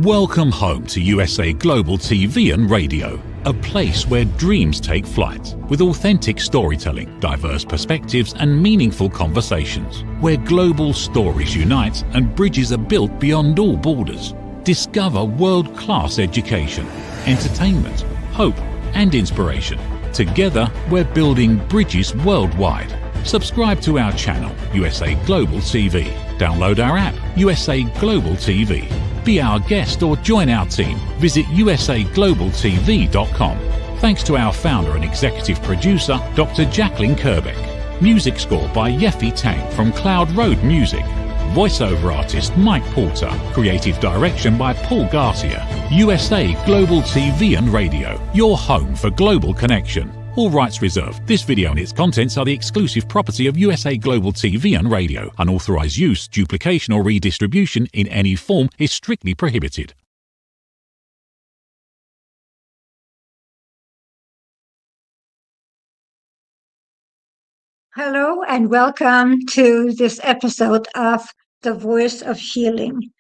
Welcome home to USA Global TV and Radio, a place where dreams take flight, with authentic storytelling, diverse perspectives and meaningful conversations, where global stories unite and bridges are built beyond all borders. Discover world-class education, entertainment, hope and inspiration. Together, we're building bridges worldwide. Subscribe to our channel, USA Global TV. Download our app, USA Global TV. Be our guest or join our team. Visit usaglobaltv.com. Thanks to our founder and executive producer, Dr. JACALYN KERBECK. Music score by Yeffy Tang from Cloud Road Music. Voiceover artist Mike Porter. Creative direction by Paul Garcia. USA Global TV and Radio. Your home for global connection. All rights reserved. This video and its contents are the exclusive property of USA Global TV and Radio. Unauthorized use, duplication or redistribution in any form is strictly prohibited. Hello and welcome to this episode of The Voice of Healing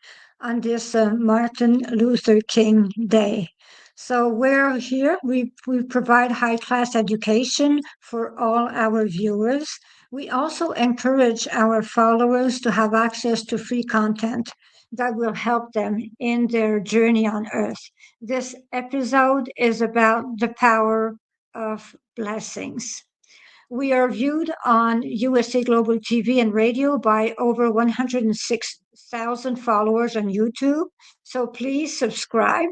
on this Martin Luther King Day. So we're here, we provide high-class education for all our viewers. We also encourage our followers to have access to free content that will help them in their journey on Earth. This episode is about the power of blessings. We are viewed on USA Global TV and Radio by over 106,000 followers on YouTube, so please subscribe.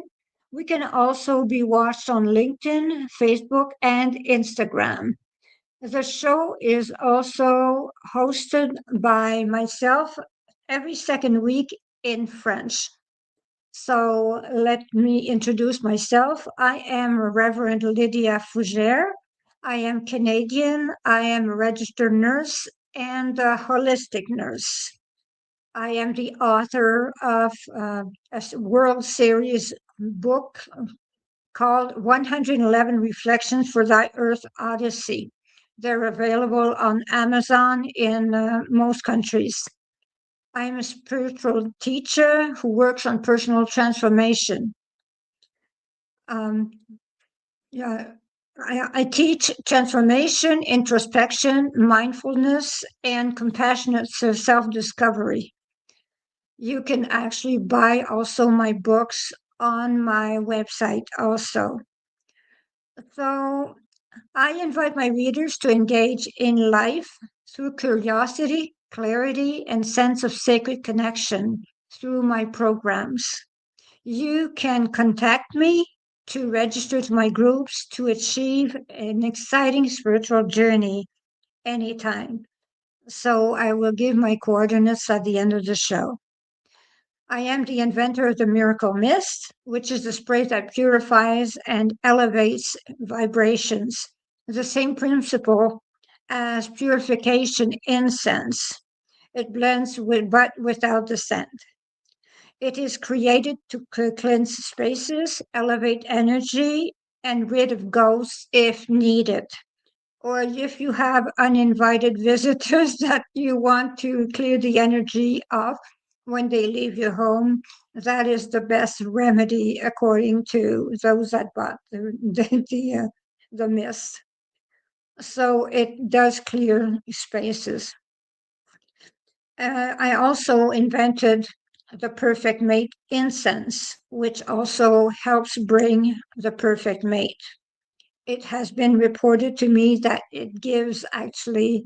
We can also be watched on LinkedIn, Facebook, and Instagram. The show is also hosted by myself every second week in French. So let me introduce myself. I am Reverend Lydia Fougeres. I am Canadian. I am a registered nurse and a holistic nurse. I am the author of a World Series book called 111 Reflections for Thy Earth Odyssey. They're available on Amazon in most countries. I am a spiritual teacher who works on personal transformation. I teach transformation, introspection, mindfulness, and compassionate self-discovery. You can actually buy also my books on my website also. So I invite my readers to engage in life through curiosity, clarity, and sense of sacred connection through my programs. You can contact me to register to my groups to achieve an exciting spiritual journey anytime. So I will give my coordinates at the end of the show. I am the inventor of the Miracle Mist, which is the spray that purifies and elevates vibrations. The same principle as purification incense. It blends but without the scent. It is created to cleanse spaces, elevate energy, and rid of ghosts if needed. Or if you have uninvited visitors that you want to clear the energy of when they leave your home, that is the best remedy according to those that bought the mist. So it does clear spaces. I also invented the Perfect Mate incense, which also helps bring the perfect mate. It has been reported to me that it gives actually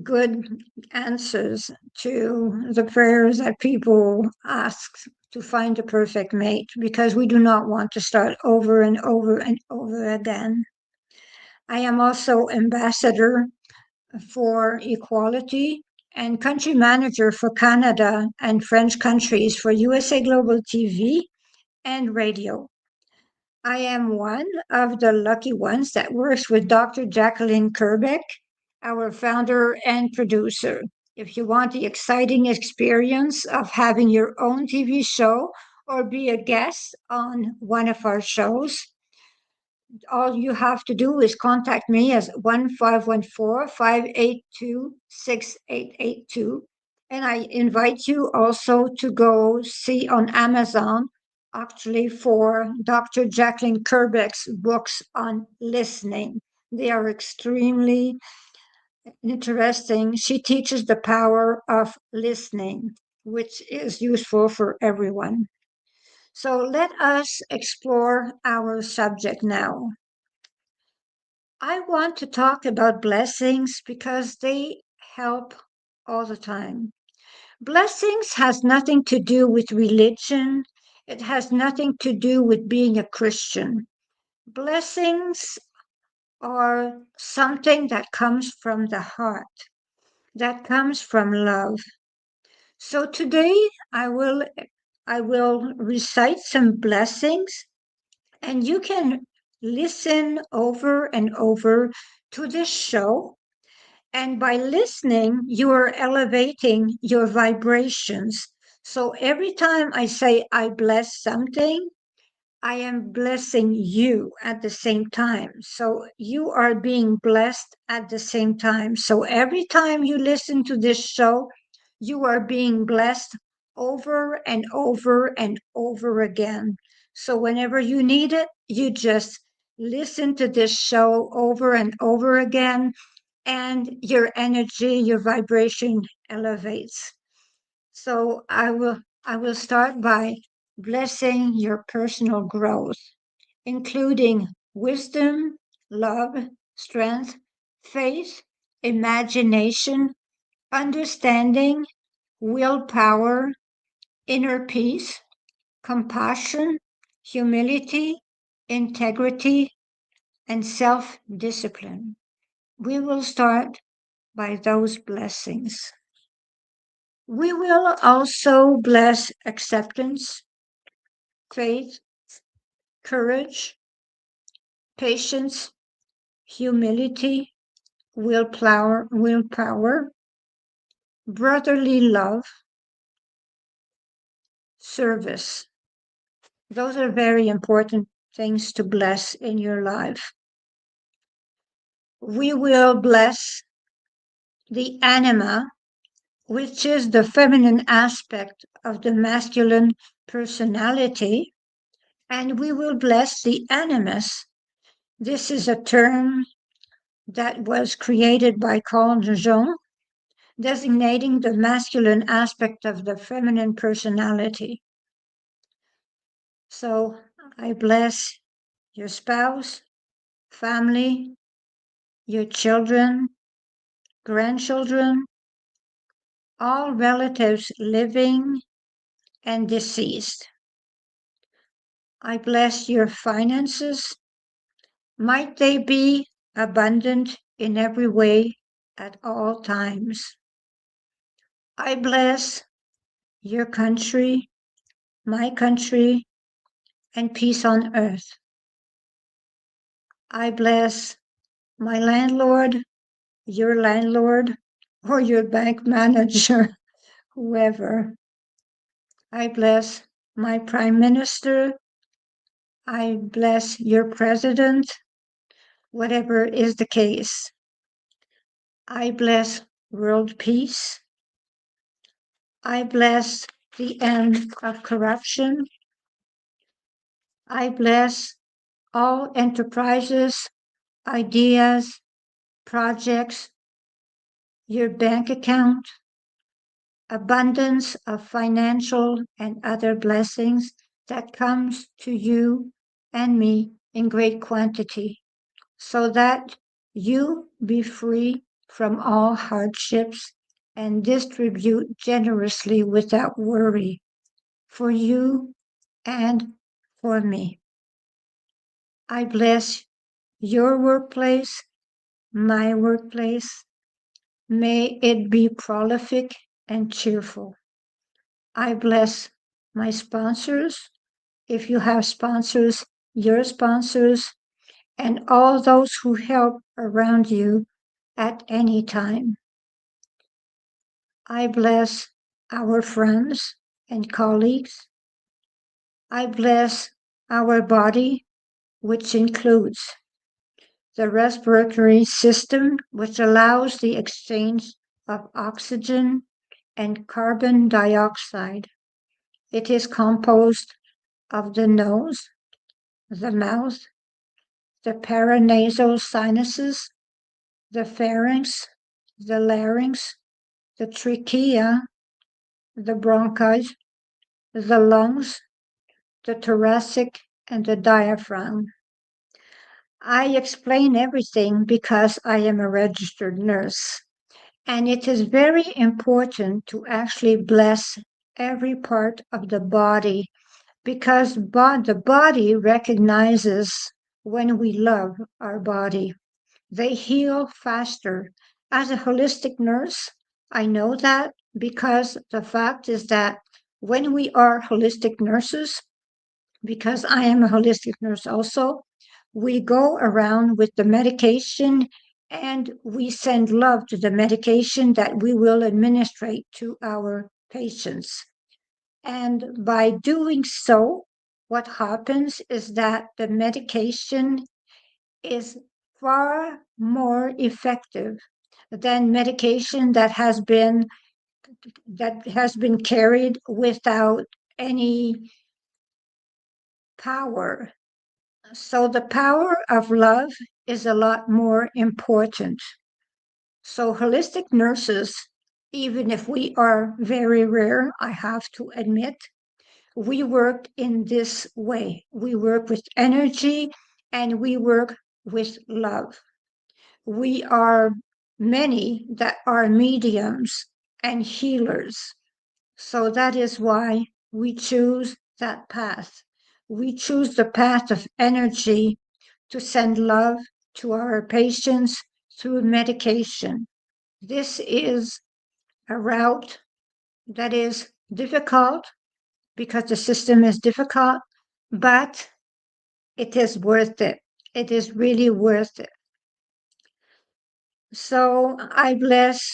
good answers to the prayers that people ask to find the perfect mate, because we do not want to start over and over and over again. I am also ambassador for equality and country manager for Canada and French countries for USA Global TV and Radio. I am one of the lucky ones that works with Dr. JACALYN KERBECK, our founder and producer. If you want the exciting experience of having your own TV show or be a guest on one of our shows, all you have to do is contact me as 1514-582-6882, And I invite you also to go see on Amazon, actually, for Dr. JACALYN KERBECK's books on listening. They are extremely interesting. She teaches the power of listening, which is useful for everyone. So let us explore our subject now. I want to talk about blessings because they help all the time. Blessings has nothing to do with religion. It has nothing to do with being a Christian. Blessings are something that comes from the heart, that comes from love. So today I will recite some blessings, and you can listen over and over to this show. And by listening, you are elevating your vibrations. So every time I say I bless something, I am blessing you at the same time. So you are being blessed at the same time. So every time you listen to this show, you are being blessed over and over and over again. So whenever you need it, you just listen to this show over and over again, and your energy, your vibration elevates. So I will start by blessing your personal growth, including wisdom, love, strength, faith, imagination, understanding, willpower, inner peace, compassion, humility, integrity, and self discipline. We will start by those blessings. We will also bless acceptance, faith, courage, patience, humility, willpower, brotherly love, service. Those are very important things to bless in your life. We will bless the anima, which is the feminine aspect of the masculine personality, and we will bless the animus. This is a term that was created by Carl Jung, designating the masculine aspect of the feminine personality. So I bless your spouse, family, your children, grandchildren, all relatives living and deceased. I bless your finances. Might they be abundant in every way at all times. I bless your country, my country, and peace on earth. I bless my landlord, your landlord, or your bank manager, whoever. I bless my prime minister. I bless your president, whatever is the case. I bless world peace. I bless the end of corruption. I bless all enterprises, ideas, projects, your bank account, abundance of financial and other blessings that comes to you and me in great quantity, so that you be free from all hardships and distribute generously without worry for you and for me. I bless your workplace, my workplace. May it be prolific and cheerful. I bless my sponsors, if you have sponsors, your sponsors, and all those who help around you at any time. I bless our friends and colleagues. I bless our body, which includes the respiratory system, which allows the exchange of oxygen and carbon dioxide. It is composed of the nose, the mouth, the paranasal sinuses, the pharynx, the larynx, the trachea, the bronchi, the lungs, the thoracic, and the diaphragm. I explain everything because I am a registered nurse, and it is very important to actually bless every part of the body because the body recognizes when we love our body. They heal faster. As a holistic nurse, I know that because the fact is that when we are holistic nurses, because I am a holistic nurse also, we go around with the medication and we send love to the medication that we will administrate to our patients. And by doing so, what happens is that the medication is far more effective than medication that has been carried without any power. So the power of love is a lot more important. So holistic nurses, even if we are very rare, I have to admit, we work in this way. We work with energy and we work with love. We are many that are mediums and healers. So that is why we choose that path. We choose the path of energy to send love to our patients through medication. This is a route that is difficult because the system is difficult, but it is worth it. It is really worth it. So I bless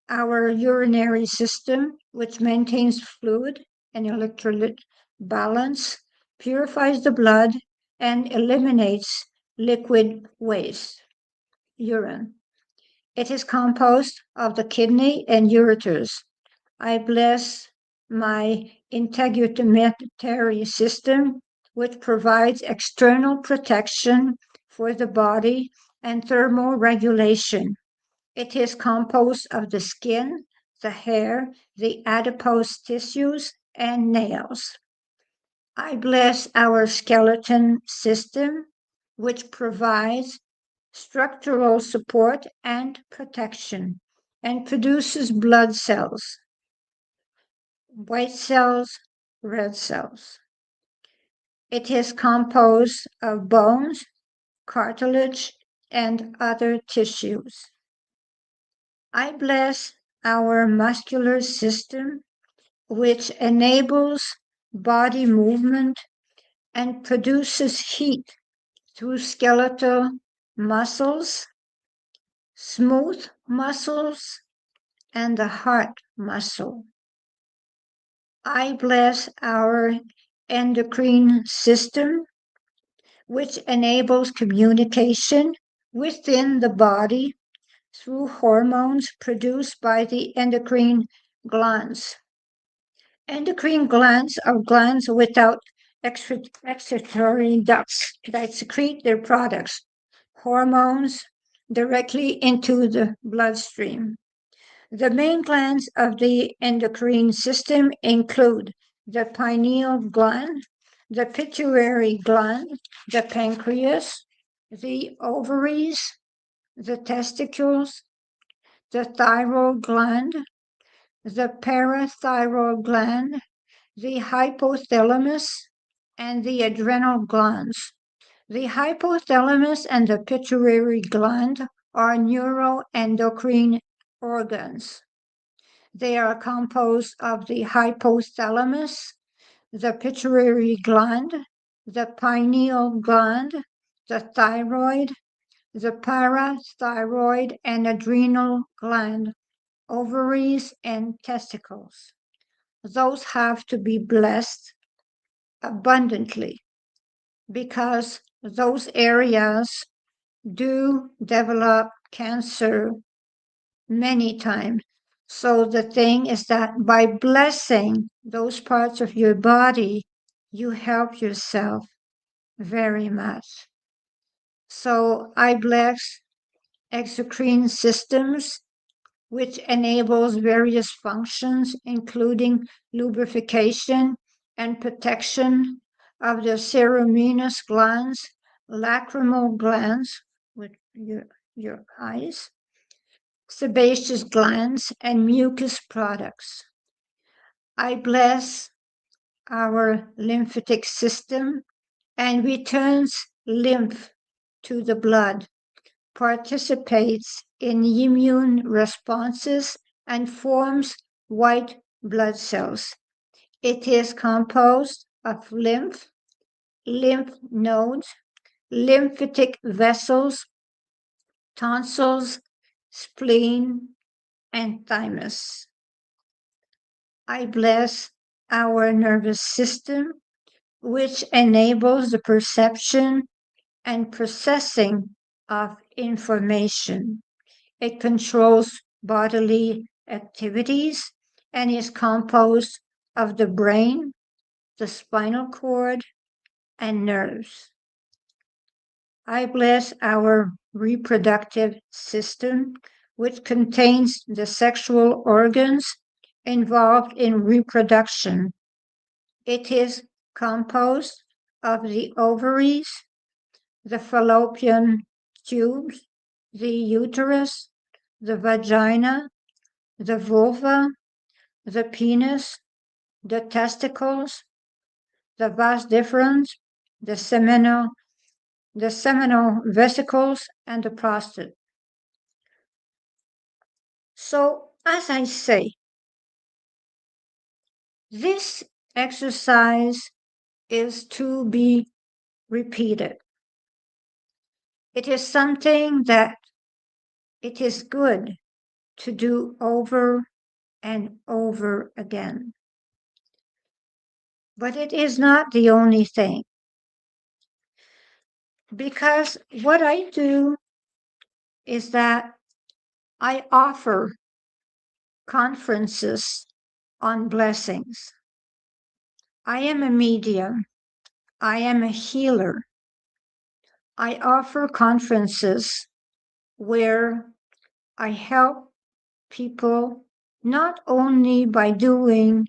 our urinary system, which maintains fluid and electrolyte balance, purifies the blood, and eliminates liquid waste, urine. It is composed of the kidney and ureters. I bless my integumentary system, which provides external protection for the body and thermal regulation. It is composed of the skin, the hair, the adipose tissues, and nails. I bless our skeleton system, which provides structural support and protection and produces blood cells, white cells, red cells. It is composed of bones, cartilage, and other tissues. I bless our muscular system, which enables body movement and produces heat through skeletal muscles, smooth muscles, and the heart muscle. I bless our endocrine system, which enables communication within the body through hormones produced by the endocrine glands. Endocrine glands are glands without excretory ducts that secrete their products, hormones, directly into the bloodstream. The main glands of the endocrine system include the pineal gland, the pituitary gland, the pancreas, the ovaries, the testicles, the thyroid gland, the parathyroid gland, the hypothalamus, and the adrenal glands. The hypothalamus and the pituitary gland are neuroendocrine organs. They are composed of the hypothalamus, the pituitary gland, the pineal gland, the thyroid, the parathyroid and adrenal gland, ovaries, and testicles. Those have to be blessed abundantly because those areas do develop cancer many times. So the thing is that by blessing those parts of your body, you help yourself very much. So I bless exocrine systems, which enables various functions, including lubrication and protection of the ceruminous glands, lacrimal glands, with your eyes, sebaceous glands, and mucus products. I bless our lymphatic system and returns lymph to the blood, participates in immune responses, and forms white blood cells. It is composed of lymph nodes, lymphatic vessels, tonsils, spleen, and thymus. I bless our nervous system, which enables the perception and processing of information. It controls bodily activities and is composed of the brain, the spinal cord, and nerves. I bless our reproductive system, which contains the sexual organs involved in reproduction. It is composed of the ovaries, the fallopian tubes, the uterus, the vagina, the vulva, the penis, the testicles, the vas deferens, the seminal vesicles, and the prostate. So, as I say, this exercise is to be repeated. It is something that it is good to do over and over again. But it is not the only thing. Because what I do is that I offer conferences on blessings. I am a medium. I am a healer. I offer conferences where I help people not only by doing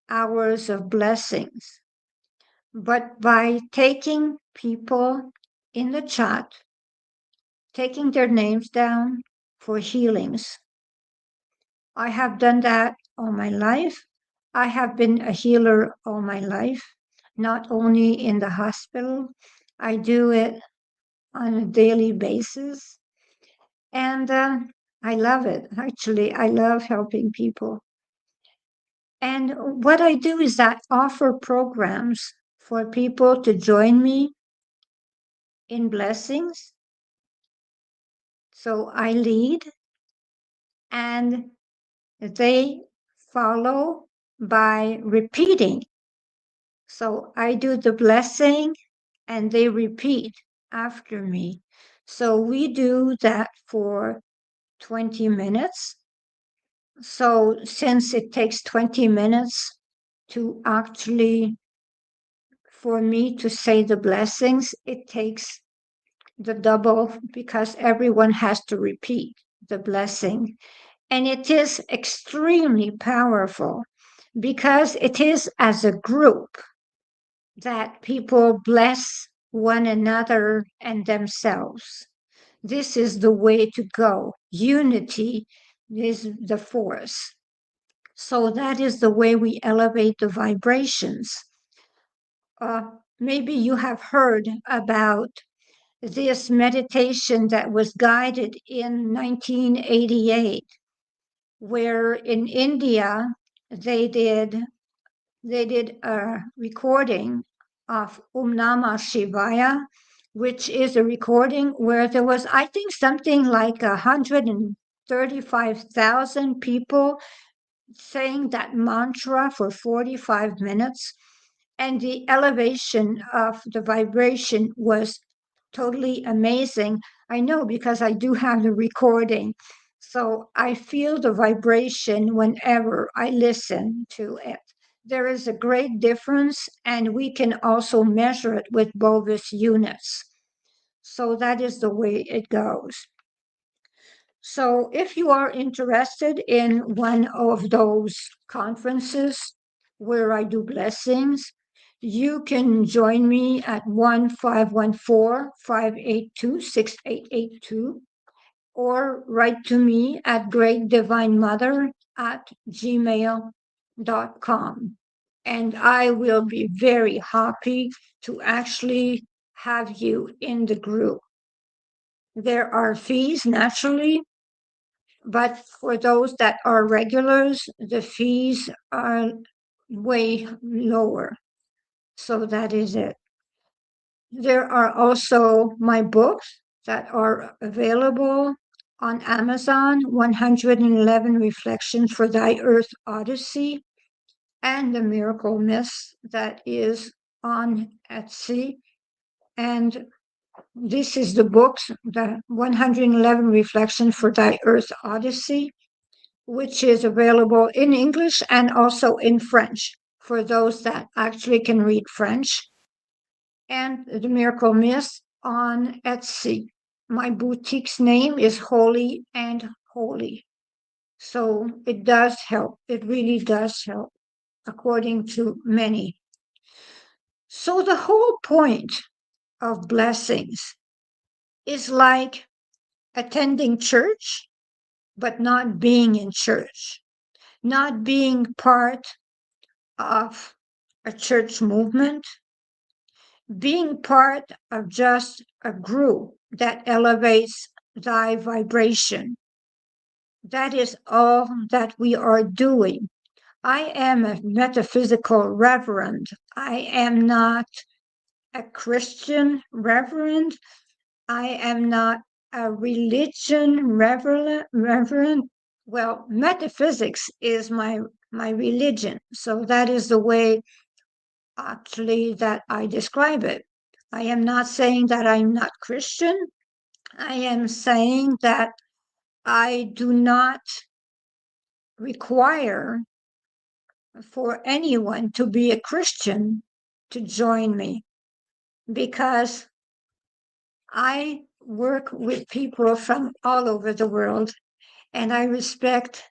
hours of blessings, but by taking people in the chat, taking their names down for healings. I have done that all my life. I have been a healer all my life, not only in the hospital. I do it on a daily basis. And I love it. Actually, I love helping people. And what I do is I offer programs for people to join me in blessings. So I lead and they follow by repeating. So I do the blessing and they repeat after me. So we do that for 20 minutes. So since it takes 20 minutes to actually, for me to say the blessings, it takes the double because everyone has to repeat the blessing. And it is extremely powerful because it is as a group that people bless one another and themselves. This is the way to go. Unity is the force. So that is the way we elevate the vibrations. Maybe you have heard about this meditation that was guided in 1988, where in India they did a recording of Namah Shivaya, which is a recording where there was, I think, something like 135,000 people saying that mantra for 45 minutes. And the elevation of the vibration was totally amazing. I know because I do have the recording. So I feel the vibration whenever I listen to it. There is a great difference, and we can also measure it with Bovis units. So that is the way it goes. So if you are interested in one of those conferences where I do blessings, you can join me at 1-514-582-6882 or write to me at greatdivinemother@gmail.com. And I will be very happy to actually have you in the group. There are fees naturally, but for those that are regulars, the fees are way lower. So that is it. There are also my books that are available on Amazon, 111 Reflections for Thy Earth Odyssey, and The Miracle Mist that is on Etsy. And this is the books, the 111 Reflections for Thy Earth Odyssey, which is available in English and also in French for those that actually can read French, and The Miracle Mist on Etsy. My boutique's name is Holy and Holy. So it does help. It really does help, according to many. So the whole point of blessings is like attending church, but not being in church, not being part of a church movement, being part of just a group that elevates thy vibration. That is all that we are doing. I am a metaphysical reverend. I am not a Christian reverend. I am not a religion reverend. Well, metaphysics is my religion. So that is the way actually that I describe it. I am not saying that I'm not Christian. I am saying that I do not require for anyone to be a Christian to join me, because I work with people from all over the world, and I respect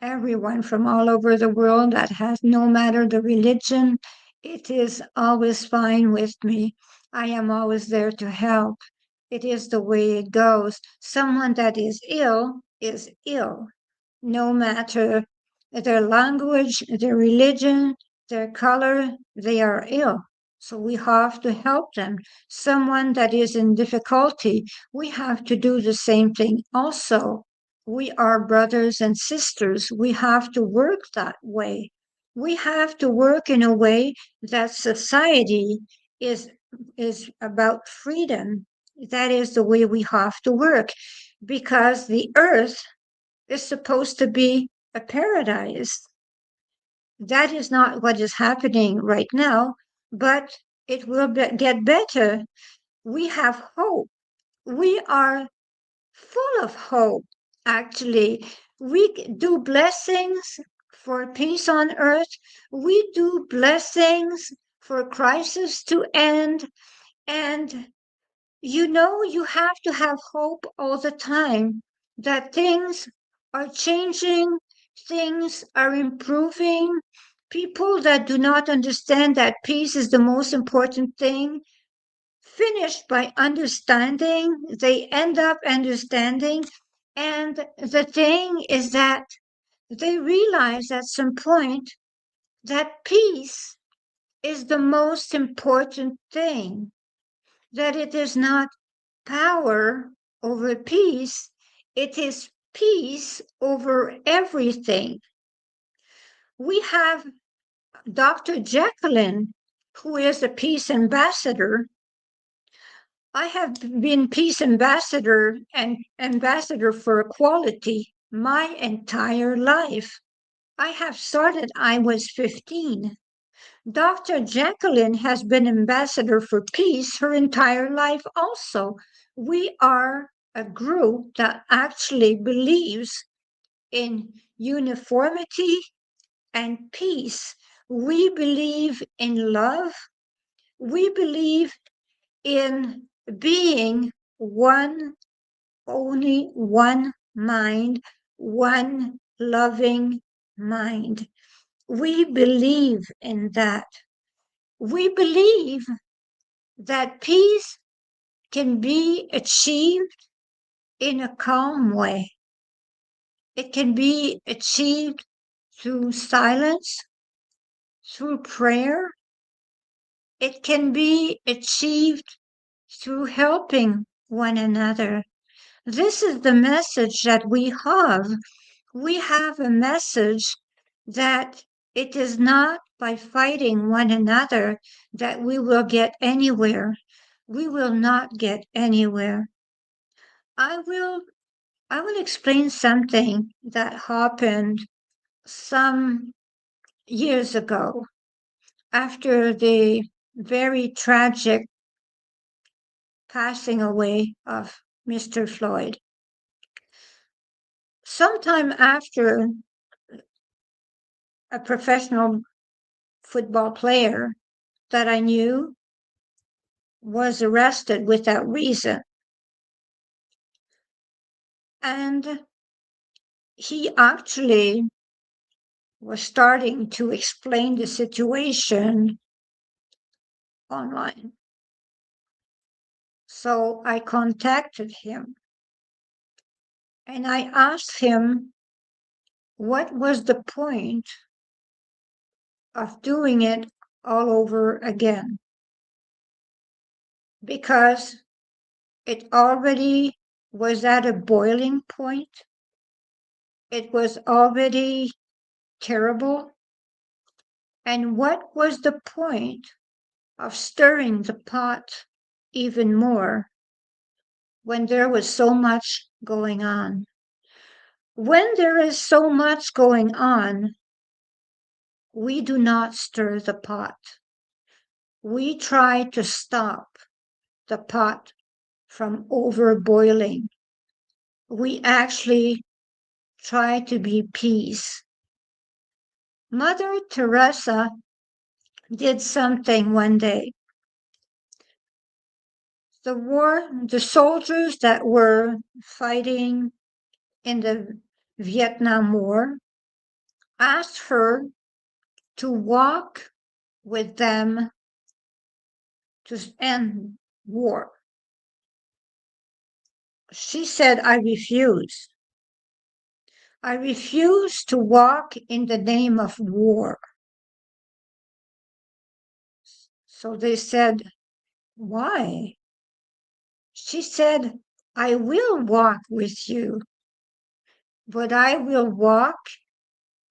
everyone from all over the world that has no matter the religion. It is always fine with me. I am always there to help. It is the way it goes. Someone that is ill, no matter their language, their religion, their color, they are ill. So we have to help them. Someone that is in difficulty, we have to do the same thing also. We are brothers and sisters. We have to work that way. We have to work in a way that society is about freedom. That is the way we have to work, because the earth is supposed to be a paradise. That is not what is happening right now, but it will get better. We have hope. We are full of hope, actually. We do blessings for peace on earth. We do blessings for crisis to end. And you have to have hope all the time that things are changing, things are improving. People that do not understand that peace is the most important thing finish by understanding, they end up understanding. And the thing is that they realize at some point that peace is the most important thing, that it is not power over peace, it is peace over everything. We have Dr. JACALYN, who is a peace ambassador. I have been peace ambassador and ambassador for equality my entire life. I was 15. Dr. JACALYN has been ambassador for peace her entire life also. We are a group that actually believes in uniformity and peace. We believe in love. We believe in being one, only one mind, one loving mind. We believe in that. We believe that peace can be achieved in a calm way. It can be achieved through silence, through prayer. It can be achieved through helping one another. This is the message that we have. We have a message that it is not by fighting one another that we will get anywhere. We will not get anywhere. I will explain something that happened some years ago after the very tragic passing away of Mr. Floyd. Sometime after, a professional football player that I knew was arrested without reason. And he actually was starting to explain the situation online. So I contacted him and I asked him what was the point of doing it all over again, because it already was at a boiling point. It was already terrible. And what was the point of stirring the pot even more when there was so much going on? When there is so much going on, we do not stir the pot. We try to stop the pot from overboiling. We actually try to be peace. Mother Teresa did something one day. The soldiers that were fighting in the Vietnam War asked her to walk with them to end war. She said, I refuse. I refuse to walk in the name of war. So they said, why? She said, I will walk with you, but I will walk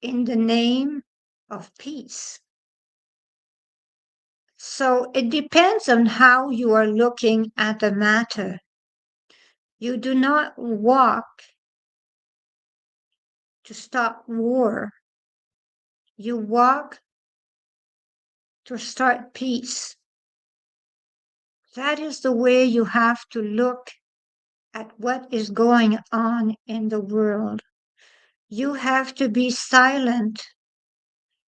in the name of peace. So it depends on how you are looking at the matter. You do not walk to stop war. You walk to start peace. That is the way you have to look at what is going on in the world. You have to be silent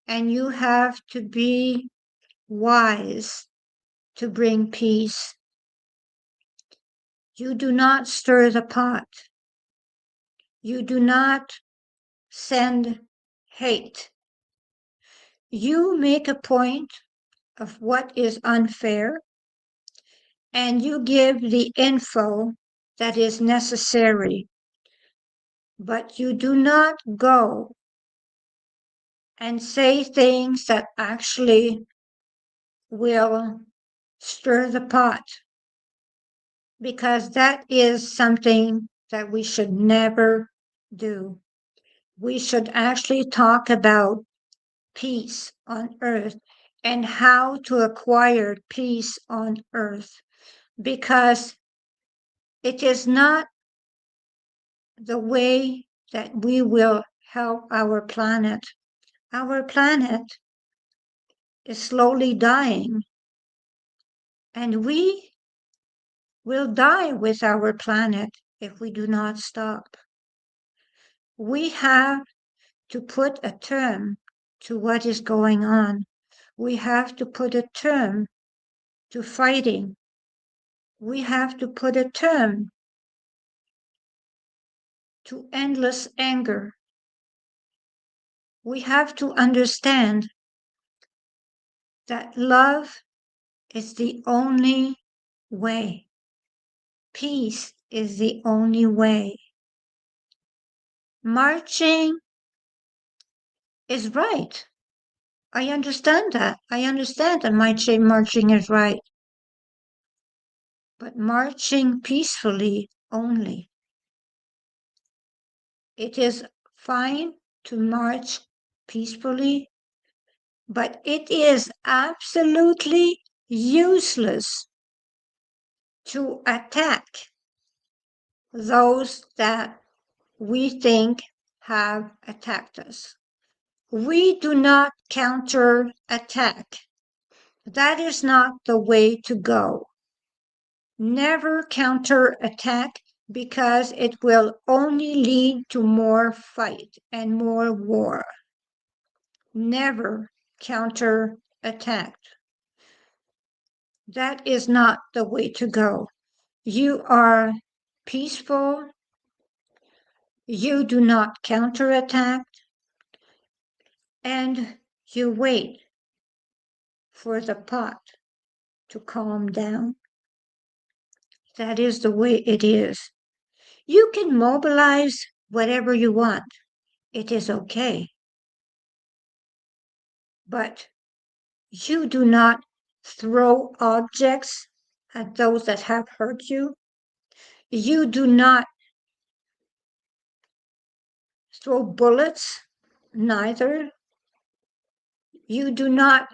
and you have to be wise to bring peace. You do not stir the pot. You do not send hate. You make a point of what is unfair and you give the info that is necessary, but you do not go and say things that actually will stir the pot, because that is something that we should never do. We should actually talk about peace on earth and how to acquire peace on earth, because it is not the way that we will help our planet. Our planet is slowly dying, and we will die with our planet if we do not stop. We have to put a term to what is going on. We have to put a term to fighting. We have to put a term to endless anger. We have to understand that love is the only way. Peace is the only way. Marching is right. I understand that. I understand that marching is right. But marching peacefully only. It is fine to march peacefully, but it is absolutely useless to attack those that we think have attacked us. We do not counterattack. That is not the way to go. Never counterattack, because it will only lead to more fight and more war. Never counterattack. That is not the way to go. You are peaceful. You do not counterattack, and you wait for the pot to calm down. That is the way it is. You can mobilize whatever you want. It is okay. But you do not throw objects at those that have hurt you. You do not throw bullets, neither. You do not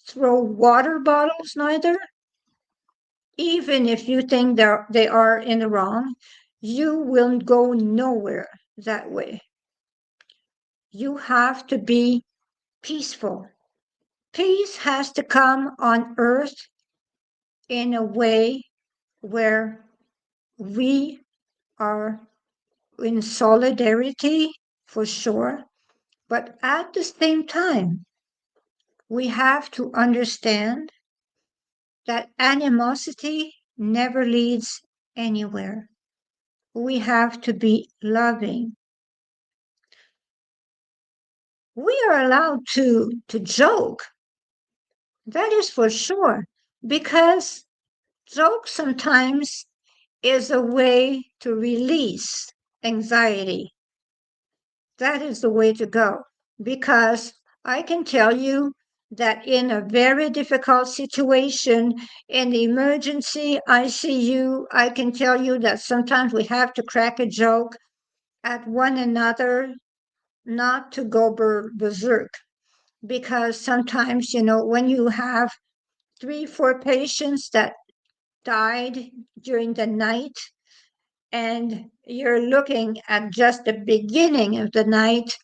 throw water bottles, neither. Even if you think they are in the wrong, you will go nowhere that way. You have to be peaceful. Peace has to come on earth in a way where we are in solidarity, for sure, but at the same time, we have to understand that animosity never leads anywhere. We have to be loving. We are allowed to joke. That is for sure, because joke sometimes is a way to release anxiety. That is the way to go, because I can tell you that in a very difficult situation, in the emergency ICU, I can tell you that sometimes we have to crack a joke at one another, not to go berserk. Because sometimes, when you have 3-4 patients that died during the night, and you're looking at just the beginning of the night,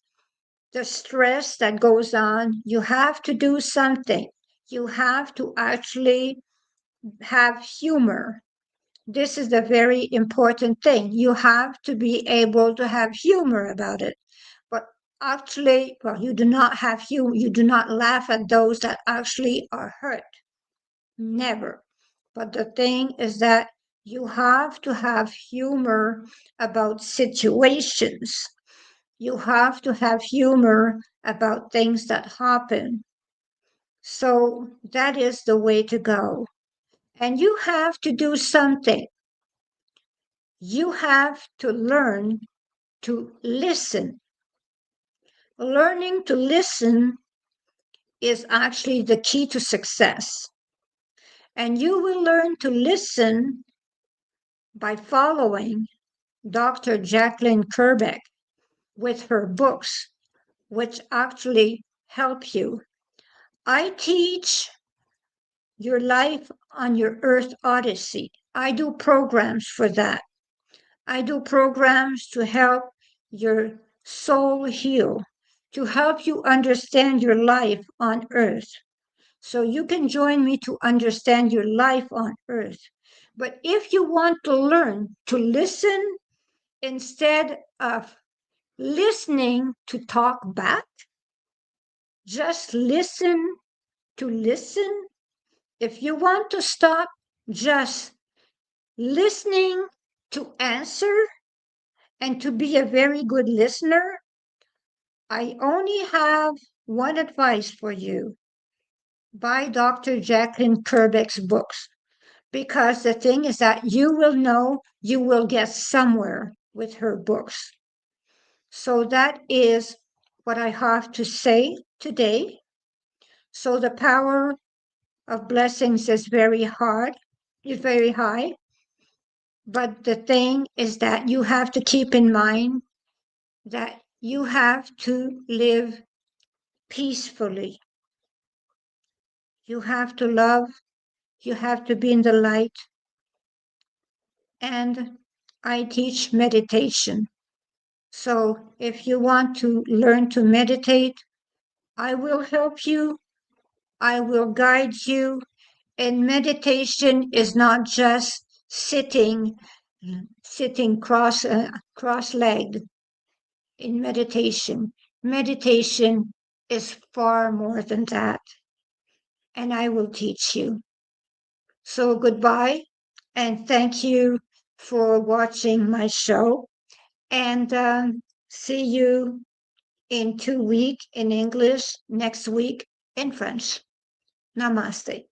the stress that goes on, you have to do something. You have to actually have humor. This is a very important thing. You have to be able to have humor about it. But actually, you do not have humor. You do not laugh at those that actually are hurt. Never. But the thing is that you have to have humor about situations. You have to have humor about things that happen. So that is the way to go. And you have to do something. You have to learn to listen. Learning to listen is actually the key to success. And you will learn to listen by following Dr. JACALYN KERBECK with her books, which actually help you. I teach Your Life on Your Earth Odyssey. I do programs for that. I do programs to help your soul heal, to help you understand your life on Earth. So you can join me to understand your life on Earth. But if you want to learn to listen instead of listening to talk back, just listen to listen. If you want to stop just listening to answer and to be a very good listener, I only have one advice for you. Buy Dr. JACALYN KERBECK's books, because the thing is that you will know you will get somewhere with her books. So that is what I have to say today. So the power of blessings is very hard, is very high. But the thing is that you have to keep in mind that you have to live peacefully. You have to love, you have to be in the light. And I teach meditation. So if you want to learn to meditate, I will help you. I will guide you. And meditation is not just sitting cross-legged in meditation. Meditation is far more than that. And I will teach you. So goodbye, and thank you for watching my show. And see you in 2 weeks in English, next week in French. Namaste.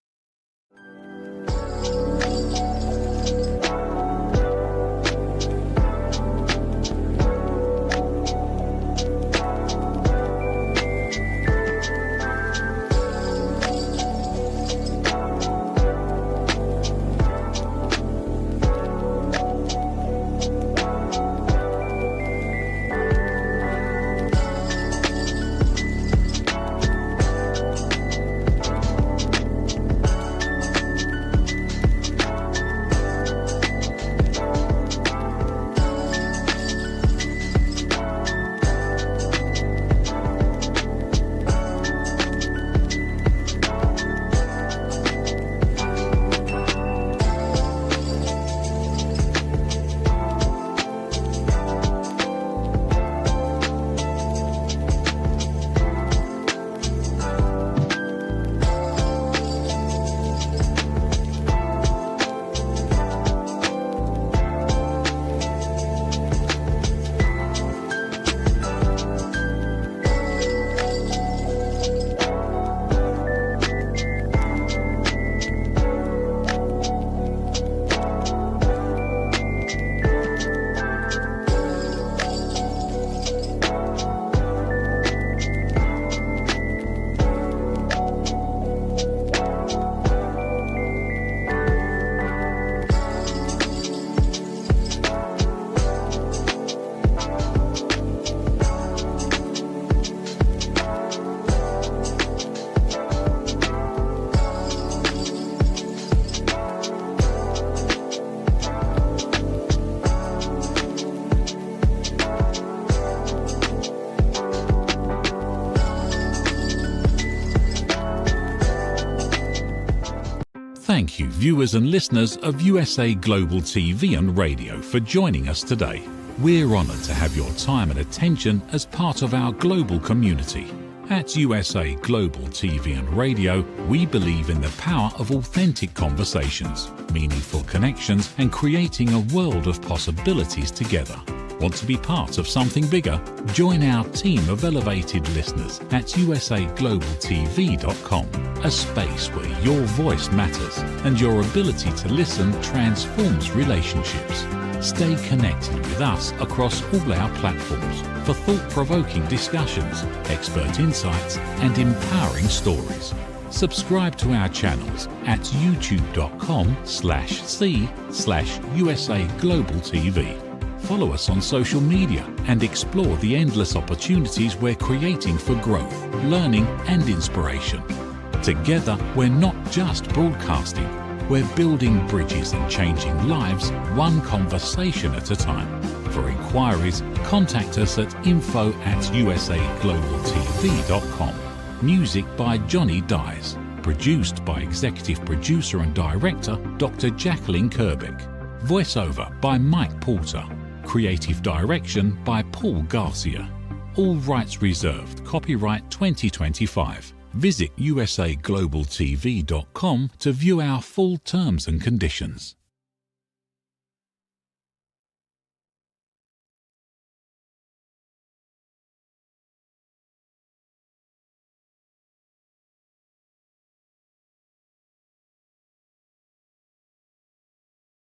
Thank you, viewers and listeners of USA Global TV and Radio, for joining us today. We're honoured to have your time and attention as part of our global community. At USA Global TV and Radio, we believe in the power of authentic conversations, meaningful connections, and creating a world of possibilities together. Want to be part of something bigger? Join our team of elevated listeners at usaglobaltv.com, a space where your voice matters and your ability to listen transforms relationships. Stay connected with us across all our platforms for thought-provoking discussions, expert insights, and empowering stories. Subscribe to our channels at youtube.com/c/usaglobaltv. Follow us on social media and explore the endless opportunities we're creating for growth, learning, and inspiration. Together, we're not just broadcasting, we're building bridges and changing lives one conversation at a time. For inquiries, contact us at info@usaglobaltv.com. Music by Johnny Dies. Produced by Executive Producer and Director Dr. JACALYN KERBECK. Voiceover by Mike Porter. Creative direction by Paul Garcia. All rights reserved. Copyright 2025. Visit usaglobaltv.com to view our full terms and conditions.